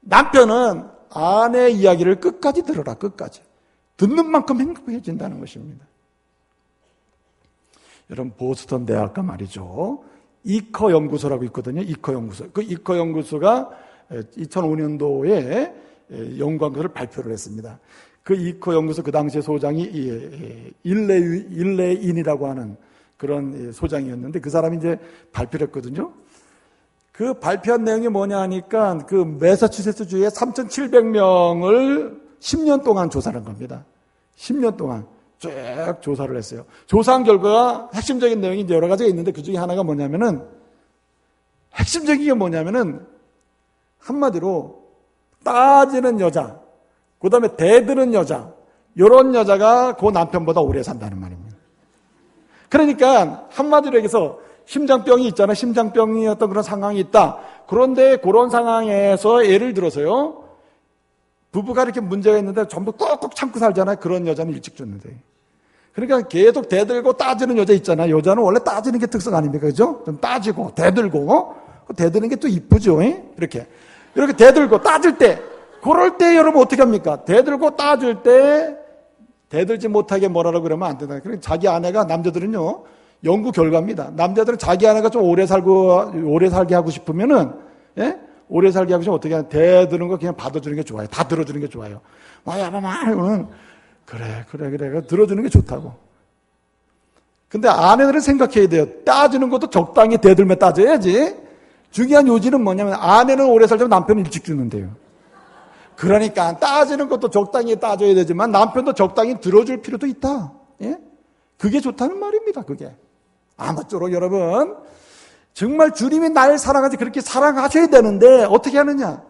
남편은 아내의 이야기를 끝까지 들어라. 끝까지. 듣는 만큼 행복해진다는 것입니다. 여러분 보스턴 대학가 말이죠. 이커 연구소라고 있거든요. 이커 연구소. 그 이커 연구소가 2005년도에 연구한 것을 발표를 했습니다. 그 이커 연구소 그 당시에 소장이 일레인이라고 하는 그런 소장이었는데 그 사람이 이제 발표를 했거든요. 그 발표한 내용이 뭐냐 하니까 그 매사추세츠주에 3,700명을 10년 동안 조사를 한 겁니다. 10년 동안. 쭉 조사를 했어요. 조사한 결과가 핵심적인 내용이 이제 여러 가지가 있는데 그 중에 하나가 뭐냐면은 핵심적인 게 뭐냐면은 한마디로 따지는 여자, 그 다음에 대드는 여자, 이런 여자가 그 남편보다 오래 산다는 말입니다. 그러니까 한마디로 얘기해서 심장병이 있잖아요. 심장병이 어떤 그런 상황이 있다. 그런데 그런 상황에서 예를 들어서요. 부부가 이렇게 문제가 있는데 전부 꾹꾹 참고 살잖아요. 그런 여자는 일찍 죽는데. 그러니까 계속 대들고 따지는 여자 있잖아요. 여자는 원래 따지는 게 특성 아닙니까? 그죠? 좀 따지고, 대들고, 대드는 게 또 이쁘죠. 이렇게 대들고, 따질 때, 그럴 때 여러분 어떻게 합니까? 대들고 따질 때, 대들지 못하게 뭐라고 그러면 안 된다. 그러니까 자기 아내가, 남자들은요, 연구 결과입니다. 남자들은 자기 아내가 좀 오래 살게 하고 싶으면은, 예? 오래 살게 하고 싶으면 어떻게 하냐. 대드는 거 그냥 받아주는 게 좋아요. 다 들어주는 게 좋아요. 야바마, 이거는 그래. 들어주는 게 좋다고. 근데 아내들은 생각해야 돼요. 따지는 것도 적당히 대들며 따져야지. 중요한 요지는 뭐냐면 아내는 오래 살자면 남편은 일찍 죽는데요. 그러니까 따지는 것도 적당히 따져야 되지만 남편도 적당히 들어줄 필요도 있다. 예? 그게 좋다는 말입니다. 그게. 아무쪼록 여러분 정말 주님이 날 사랑하지 그렇게 사랑하셔야 되는데 어떻게 하느냐?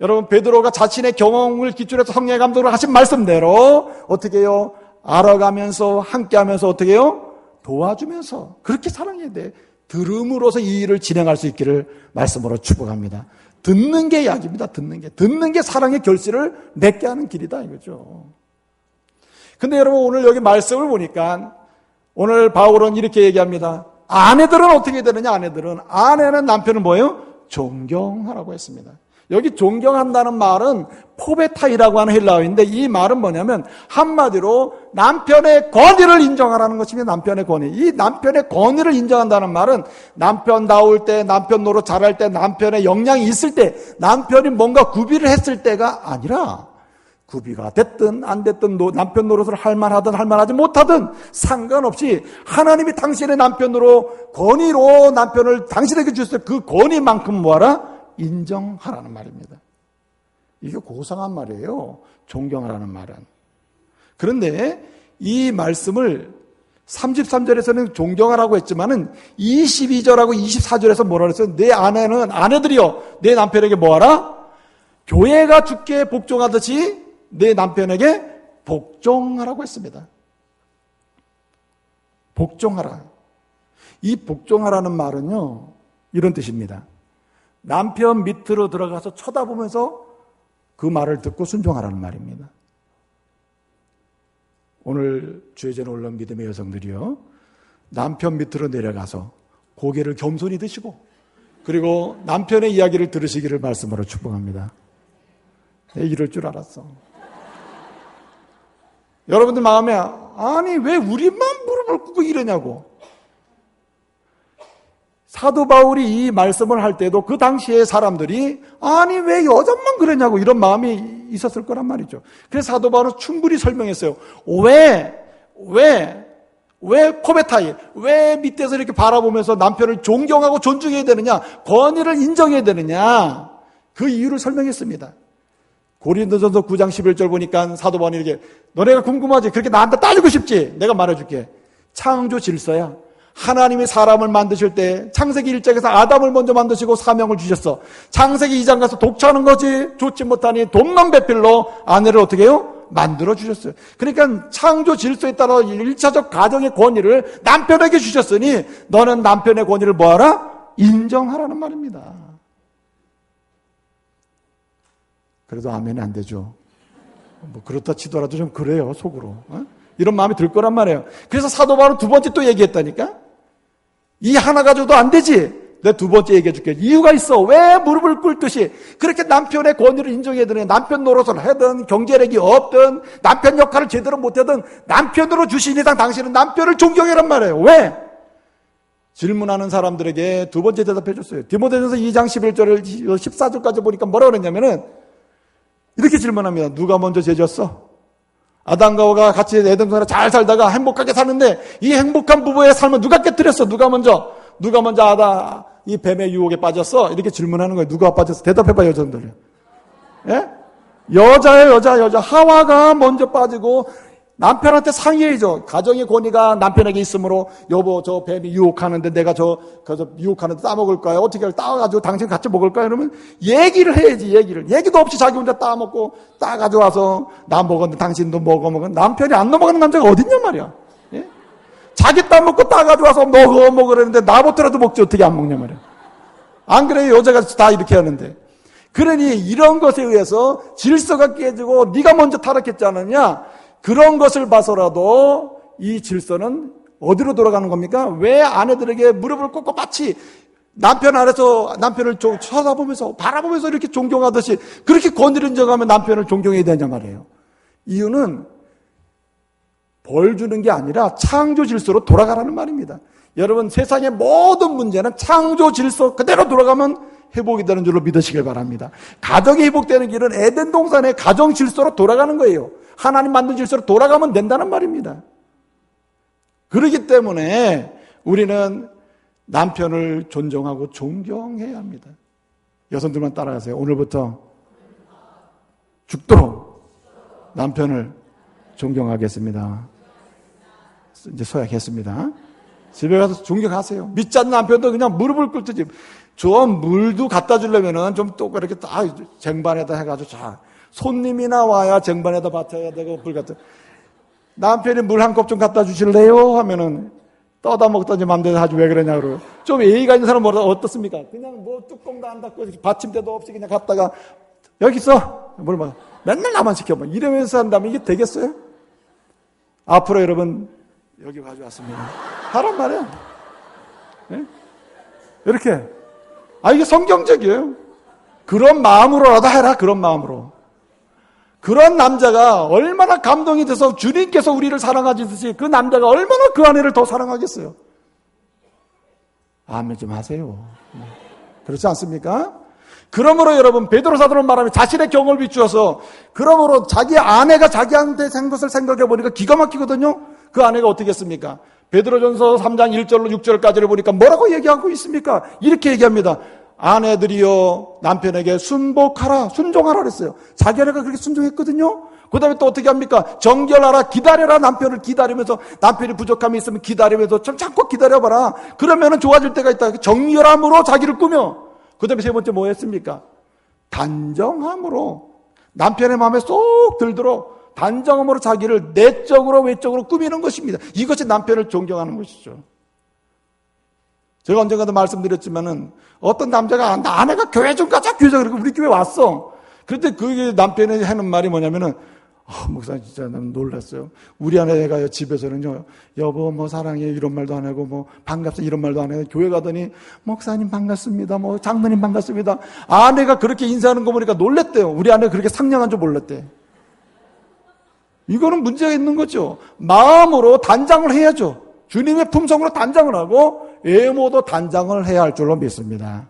여러분 베드로가 자신의 경험을 기준으로 해서 성령의 감동으로 하신 말씀대로 어떻게 해요? 알아가면서 함께하면서 어떻게 해요? 도와주면서 그렇게 사랑해야 돼. 들음으로써 이 일을 진행할 수 있기를 말씀으로 축복합니다. 듣는 게 약입니다. 듣는 게 사랑의 결실을 맺게 하는 길이다 이거죠. 근데 여러분 오늘 여기 말씀을 보니까 오늘 바울은 이렇게 얘기합니다. 아내들은 어떻게 되느냐? 아내는 남편을 뭐예요? 존경하라고 했습니다. 여기 존경한다는 말은 포베타이라고 하는 헬라어인데 이 말은 뭐냐면 한마디로 남편의 권위를 인정하라는 것입니다. 남편의 권위. 이 남편의 권위를 인정한다는 말은 남편 나올 때, 남편 노릇 잘할 때, 남편의 역량이 있을 때, 남편이 뭔가 구비를 했을 때가 아니라 구비가 됐든 안 됐든 남편 노릇을 할 만하든 할 만하지 못하든 상관없이 하나님이 당신의 남편으로 권위로 남편을 당신에게 주셨을 때 그 권위만큼 뭐하라? 인정하라는 말입니다. 이게 고상한 말이에요. 존경하라는 말은. 그런데 이 말씀을 33절에서는 존경하라고 했지만은 22절하고 24절에서 뭐라 그랬어요? 내 아내들이여 내 남편에게 뭐하라? 교회가 주께 복종하듯이 내 남편에게 복종하라고 했습니다. 복종하라. 이 복종하라는 말은요 이런 뜻입니다. 남편 밑으로 들어가서 쳐다보면서 그 말을 듣고 순종하라는 말입니다. 오늘 주의제에 올라온 믿음의 여성들이요 남편 밑으로 내려가서 고개를 겸손히 드시고 그리고 남편의 이야기를 들으시기를 말씀으로 축복합니다. 이럴 줄 알았어. 여러분들 마음에 아니 왜 우리만 무릎을 꿇고 이러냐고. 사도 바울이 이 말씀을 할 때도 그 당시에 사람들이 아니 왜 여자만 그러냐고 이런 마음이 있었을 거란 말이죠. 그래서 사도 바울은 충분히 설명했어요. 왜 포베타이 왜 밑에서 이렇게 바라보면서 남편을 존경하고 존중해야 되느냐, 권위를 인정해야 되느냐, 그 이유를 설명했습니다. 고린도전서 9장 11절 보니까 사도 바울이 이렇게 너네가 궁금하지? 그렇게 나한테 따지고 싶지? 내가 말해줄게. 창조 질서야. 하나님이 사람을 만드실 때 창세기 1장에서 아담을 먼저 만드시고 사명을 주셨어. 창세기 2장 가서 독차는 거지 좋지 못하니 돈만 배필로 아내를 어떻게 해요? 만들어 주셨어요. 그러니까 창조 질서에 따라 1차적 가정의 권위를 남편에게 주셨으니 너는 남편의 권위를 뭐하라? 인정하라는 말입니다. 그래도 아멘이 안 되죠. 뭐 그렇다 치더라도 좀 그래요, 속으로. 이런 마음이 들 거란 말이에요. 그래서 사도 바울은 두 번째 또 얘기했다니까. 이 하나 가져도 안 되지. 내가 두 번째 얘기해 줄게. 이유가 있어. 왜 무릎을 꿇듯이 그렇게 남편의 권위를 인정해야 되느냐. 남편 노릇을 하든 경제력이 없든 남편 역할을 제대로 못하든 남편으로 주신 이상 당신은 남편을 존경해란 말이에요. 왜? 질문하는 사람들에게 두 번째 대답해 줬어요. 디모데전서 2장 11절을 14절까지 보니까 뭐라고 그랬냐면은 이렇게 질문합니다. 누가 먼저 죄 졌어? 아담과 하와가 같이 에덴동산에 잘 살다가 행복하게 사는데 이 행복한 부부의 삶을 누가 깨뜨렸어? 누가 먼저 아담 이 뱀의 유혹에 빠졌어? 이렇게 질문하는 거예요. 누가 빠졌어? 대답해봐 여자들. 예? 여자예요, 여자. 하와가 먼저 빠지고 남편한테 상의해줘. 가정의 권위가 남편에게 있으므로 여보 저 뱀이 유혹하는데 내가 저 유혹하는데 따먹을까요? 어떻게 따가지고 당신 같이 먹을까요? 이러면 얘기를 해야지. 얘기도 없이 자기 혼자 따먹고 따가져와서 나 먹었는데 당신도 먹은 남편이 안 넘어가는 남자가 어딨냔 말이야. 예? 자기 따먹고 따가져와서 먹으라는데 나부터라도 먹지 어떻게 안 먹냔 말이야. 안 그래요? 여자가 다 이렇게 하는데. 그러니 이런 것에 의해서 질서가 깨지고 네가 먼저 타락했지 않느냐? 그런 것을 봐서라도 이 질서는 어디로 돌아가는 겁니까? 왜 아내들에게 무릎을 꿇고 마치 남편 아래서 남편을 쳐다보면서 바라보면서 이렇게 존경하듯이 그렇게 권위를 인정하면 남편을 존경해야 되냐 말이에요. 이유는 벌 주는 게 아니라 창조 질서로 돌아가라는 말입니다. 여러분 세상의 모든 문제는 창조 질서 그대로 돌아가면 회복이 되는 줄로 믿으시길 바랍니다. 가정이 회복되는 길은 에덴 동산의 가정 질서로 돌아가는 거예요. 하나님 만든 질서로 돌아가면 된다는 말입니다. 그렇기 때문에 우리는 남편을 존중하고 존경해야 합니다. 여성들만 따라가세요. 오늘부터 죽도록 남편을 존경하겠습니다. 이제 서약했습니다. 집에 가서 존경하세요. 믿지 않는 남편도 그냥 무릎을 꿇듯이 저 물도 갖다 주려면은 좀 또 이렇게 딱 쟁반에다 해가지고 자 손님이나 와야 쟁반에다 받쳐야 되고 불 갖다 남편이 물 한 컵 좀 갖다 주실래요? 하면은 떠다 먹더니 맘대로 하지 왜 그러냐 그러고 좀 예의가 있는 사람은 어떻습니까? 그냥 뭐 뚜껑도 안 닫고 받침대도 없이 그냥 갖다가 여기 있어 뭘 막 맨날 나만 시켜 뭐 이러면서 한다면 이게 되겠어요? 앞으로 여러분 여기 가져왔습니다. 하란 말이야. 네? 이렇게 이게 성경적이에요. 그런 마음으로라도 해라. 그런 마음으로. 그런 남자가 얼마나 감동이 돼서 주님께서 우리를 사랑하시듯이 그 남자가 얼마나 그 아내를 더 사랑하겠어요. 아멘 좀 하세요. 그렇지 않습니까? 그러므로 여러분 베드로 사도는 말하면 자신의 경험을 비추어서 그러므로 자기 아내가 자기한테 생 것을 생각해 보니까 기가 막히거든요. 그 아내가 어떻게 했습니까? 베드로전서 3장 1절로 6절까지를 보니까 뭐라고 얘기하고 있습니까? 이렇게 얘기합니다. 아내들이여 남편에게 순복하라 순종하라 그랬어요. 자기 아내가 그렇게 순종했거든요. 그 다음에 또 어떻게 합니까? 정결하라 기다려라. 남편을 기다리면서 남편이 부족함이 있으면 기다리면서 좀 참고 기다려봐라. 그러면은 좋아질 때가 있다. 정결함으로 자기를 꾸며. 그 다음에 세 번째 뭐 했습니까? 단정함으로 남편의 마음에 쏙 들도록 단정함으로 자기를 내적으로 외적으로 꾸미는 것입니다. 이것이 남편을 존경하는 것이죠. 제가 언젠가도 말씀드렸지만은 어떤 남자가 아내가 교회 좀 가자 교회 그러고 우리 교회 왔어. 그런데 그 남편이 하는 말이 뭐냐면은 목사님 진짜 난 놀랐어요. 우리 아내가 집에서는요 여보 뭐 사랑해 이런 말도 안 하고 뭐 반갑습니다 이런 말도 안 해요. 교회 가더니 목사님 반갑습니다 뭐 장로님 반갑습니다. 아내가 그렇게 인사하는 거 보니까 놀랬대요. 우리 아내가 그렇게 상냥한 줄 몰랐대. 이거는 문제가 있는 거죠. 마음으로 단장을 해야죠. 주님의 품성으로 단장을 하고 외모도 단장을 해야 할 줄로 믿습니다.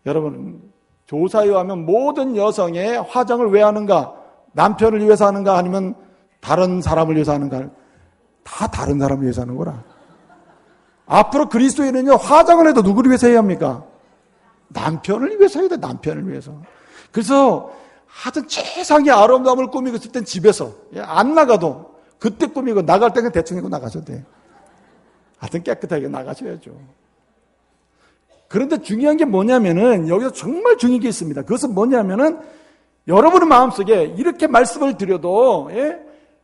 여러분 조사에 의하면 모든 여성의 화장을 왜 하는가? 남편을 위해서 하는가 아니면 다른 사람을 위해서 하는가? 다 다른 사람을 위해서 하는 거라. 앞으로 그리스도인은요 화장을 해도 누구를 위해서 해야 합니까? 남편을 위해서 해야 돼. 남편을 위해서. 그래서 하여튼 최상의 아름다움을 꾸미고 있을 땐 집에서 안 나가도 그때 꾸미고 나갈 때는 대충 하고 나가셔도 돼. 하여튼 깨끗하게 나가셔야죠. 그런데 중요한 게 뭐냐면은 여기서 정말 중요한 게 있습니다. 그것은 뭐냐면은 여러분의 마음속에 이렇게 말씀을 드려도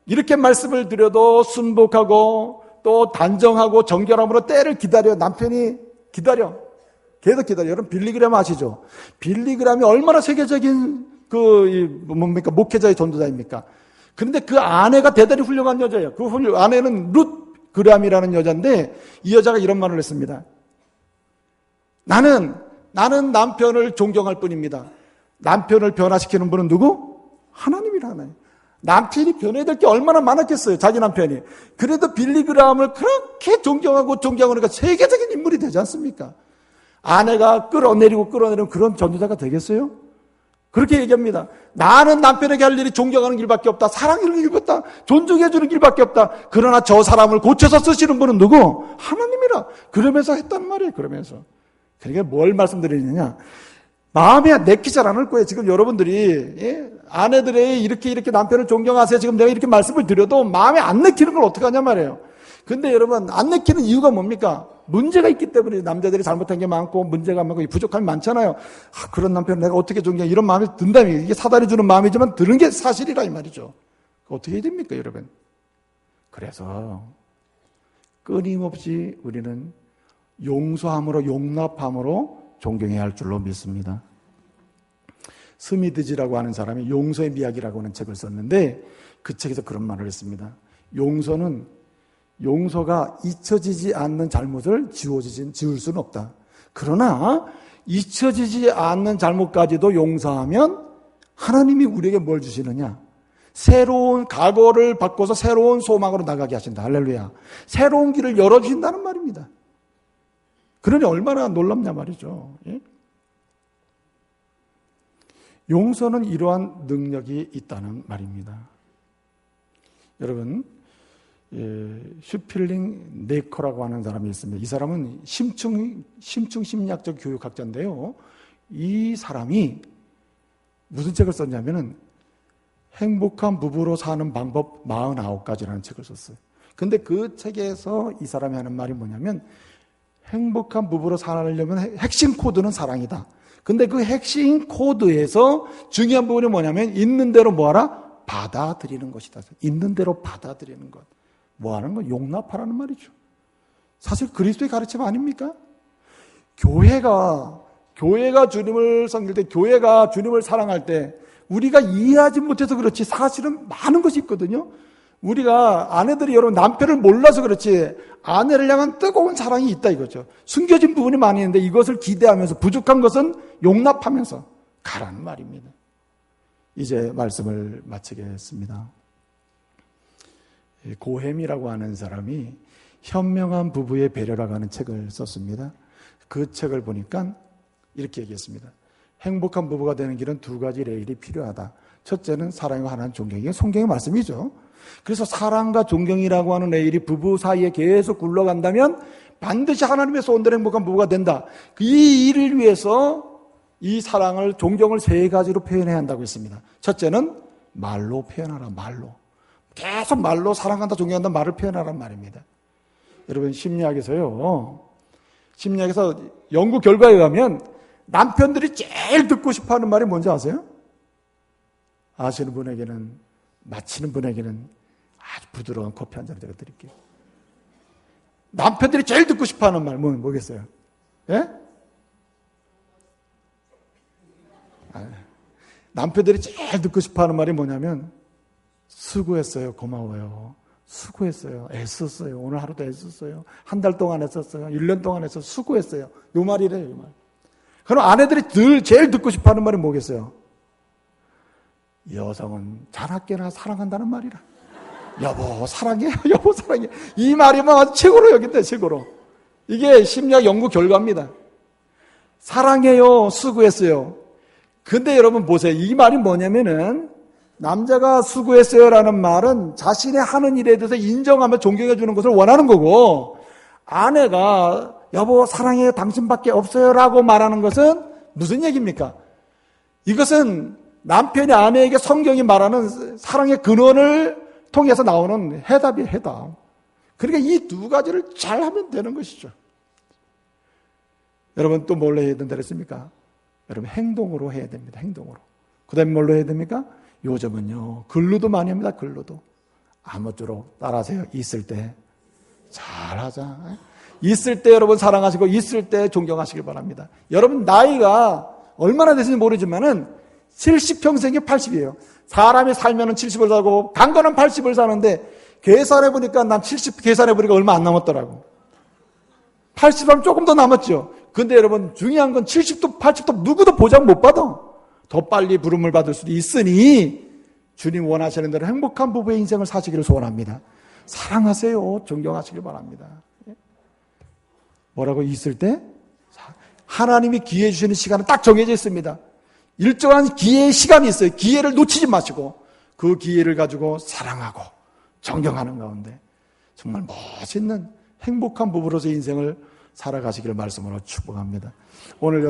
이렇게 말씀을 드려도 순복하고 또 단정하고 정결함으로 때를 기다려. 남편이 기다려. 계속 기다려. 여러분 빌리그램 아시죠? 빌리그램이 얼마나 세계적인 뭡니까? 목회자의 전도자입니까? 그런데 그 아내가 대단히 훌륭한 여자예요. 그 아내는 룻 그람이라는 여자인데 이 여자가 이런 말을 했습니다. 나는 남편을 존경할 뿐입니다. 남편을 변화시키는 분은 누구? 하나님이라 하나요. 남편이 변해야 될 게 얼마나 많았겠어요. 자기 남편이. 그래도 빌리그람을 그렇게 존경하고 존경하니까 세계적인 인물이 되지 않습니까? 아내가 끌어내리면 그런 전도자가 되겠어요? 그렇게 얘기합니다. 나는 남편에게 할 일이 존경하는 길밖에 없다. 사랑하는 길밖에 없다. 존중해주는 길밖에 없다. 그러나 저 사람을 고쳐서 쓰시는 분은 누구? 하나님이라. 그러면서 했단 말이에요. 그러면서. 그러니까 뭘 말씀드리느냐. 마음에 내키지 않을 거예요. 지금 여러분들이 아내들의 이렇게 남편을 존경하세요. 지금 내가 이렇게 말씀을 드려도 마음에 안 내키는 걸 어떻게 하냐 말이에요. 근데 여러분 안 내키는 이유가 뭡니까? 문제가 있기 때문에 남자들이 잘못한 게 많고 문제가 많고 부족함이 많잖아요. 그런 남편을 내가 어떻게 존경해? 이런 마음이 든다면 이게 사단이 주는 마음이지만 드는 게 사실이라 이 말이죠. 어떻게 해야 됩니까 여러분? 그래서 끊임없이 우리는 용서함으로 용납함으로 존경해야 할 줄로 믿습니다. 스미드지라고 하는 사람이 용서의 미학이라고 하는 책을 썼는데 그 책에서 그런 말을 했습니다. 용서가 잊혀지지 않는 잘못을 지울 수는 없다. 그러나 잊혀지지 않는 잘못까지도 용서하면 하나님이 우리에게 뭘 주시느냐? 새로운 각오를 바꿔서 새로운 소망으로 나가게 하신다. 할렐루야. 새로운 길을 열어주신다는 말입니다. 그러니 얼마나 놀랍냐 말이죠. 예? 용서는 이러한 능력이 있다는 말입니다. 여러분, 슈필링 네커라고 하는 사람이 있습니다. 이 사람은 심층심리학적 교육학자인데요. 이 사람이 무슨 책을 썼냐면은 행복한 부부로 사는 방법 49가지라는 책을 썼어요. 근데 그 책에서 이 사람이 하는 말이 뭐냐면 행복한 부부로 살려면 핵심 코드는 사랑이다. 근데 그 핵심 코드에서 중요한 부분이 뭐냐면 있는 대로 뭐하라? 받아들이는 것이다. 있는 대로 받아들이는 것. 뭐하는 건 용납하라는 말이죠. 사실 그리스도의 가르침 아닙니까? 교회가 주님을 섬길 때, 교회가 주님을 사랑할 때 우리가 이해하지 못해서 그렇지 사실은 많은 것이 있거든요. 우리가 아내들이 여러분 남편을 몰라서 그렇지 아내를 향한 뜨거운 사랑이 있다 이거죠. 숨겨진 부분이 많이 있는데 이것을 기대하면서 부족한 것은 용납하면서 가라는 말입니다. 이제 말씀을 마치겠습니다. 고햄이라고 하는 사람이 현명한 부부의 배려라고 하는 책을 썼습니다. 그 책을 보니까 이렇게 얘기했습니다. 행복한 부부가 되는 길은 두 가지 레일이 필요하다. 첫째는 사랑과 하나님 존경. 이게 성경의 말씀이죠. 그래서 사랑과 존경이라고 하는 레일이 부부 사이에 계속 굴러간다면 반드시 하나님에서 온전한 행복한 부부가 된다. 이 일을 위해서 이 사랑을, 존경을 세 가지로 표현해야 한다고 했습니다. 첫째는 말로 표현하라. 말로. 계속 말로 사랑한다, 존경한다 말을 표현하라는 말입니다. 여러분 심리학에서 연구 결과에 의하면 남편들이 제일 듣고 싶어하는 말이 뭔지 아세요? 아시는 분에게는, 마치는 분에게는 아주 부드러운 커피 한 잔을 제가 드릴게요. 남편들이 제일 듣고 싶어하는 말 뭐겠어요? 예? 남편들이 제일 듣고 싶어하는 말이 뭐냐면 수고했어요, 고마워요, 수고했어요, 애썼어요, 오늘 하루도 애썼어요, 한 달 동안 애썼어요, 1년 동안 애썼어요, 수고했어요. 요 말이래요, 요 말. 그럼 아내들이 제일 듣고 싶어하는 말이 뭐겠어요? 여성은 자나깨나 사랑한다는 말이라. 여보 사랑해, 여보 사랑해. 이 말이면 아주 최고로 여긴다, 최고로. 이게 심리학 연구 결과입니다. 사랑해요, 수고했어요. 근데 여러분 보세요. 이 말이 뭐냐면은 남자가 수고했어요라는 말은 자신의 하는 일에 대해서 인정하며 존경해 주는 것을 원하는 거고, 아내가 여보 사랑해요, 당신밖에 없어요라고 말하는 것은 무슨 얘기입니까? 이것은 남편이 아내에게 성경이 말하는 사랑의 근원을 통해서 나오는 해답이에요, 해답. 그러니까 이 두 가지를 잘 하면 되는 것이죠. 여러분 또 뭘로 해야 된다 그랬습니까? 여러분 행동으로 해야 됩니다. 행동으로. 그 다음에 뭘로 해야 됩니까? 요즘은요 글로도 많이 합니다. 글로도. 아무쪼록 따라하세요. 있을 때 잘하자. 있을 때 여러분 사랑하시고 있을 때 존경하시길 바랍니다. 여러분 나이가 얼마나 되시는지 모르지만은 70평생이 80이에요. 사람이 살면은 70을 사고 강건한 80을 사는데 계산해보니까 난 70 계산해보니까 얼마 안 남았더라고. 80하면 조금 더 남았죠. 근데 여러분 중요한 건 70도 80도 누구도 보장 못 받아. 더 빨리 부름을 받을 수도 있으니 주님 원하시는 대로 행복한 부부의 인생을 사시기를 소원합니다. 사랑하세요. 존경하시길 바랍니다. 뭐라고 있을 때? 하나님이 기회 주시는 시간은 딱 정해져 있습니다. 일정한 기회의 시간이 있어요. 기회를 놓치지 마시고 그 기회를 가지고 사랑하고 존경하는 가운데 정말 멋있는 행복한 부부로서의 인생을 살아가시기를 말씀으로 축복합니다. 오늘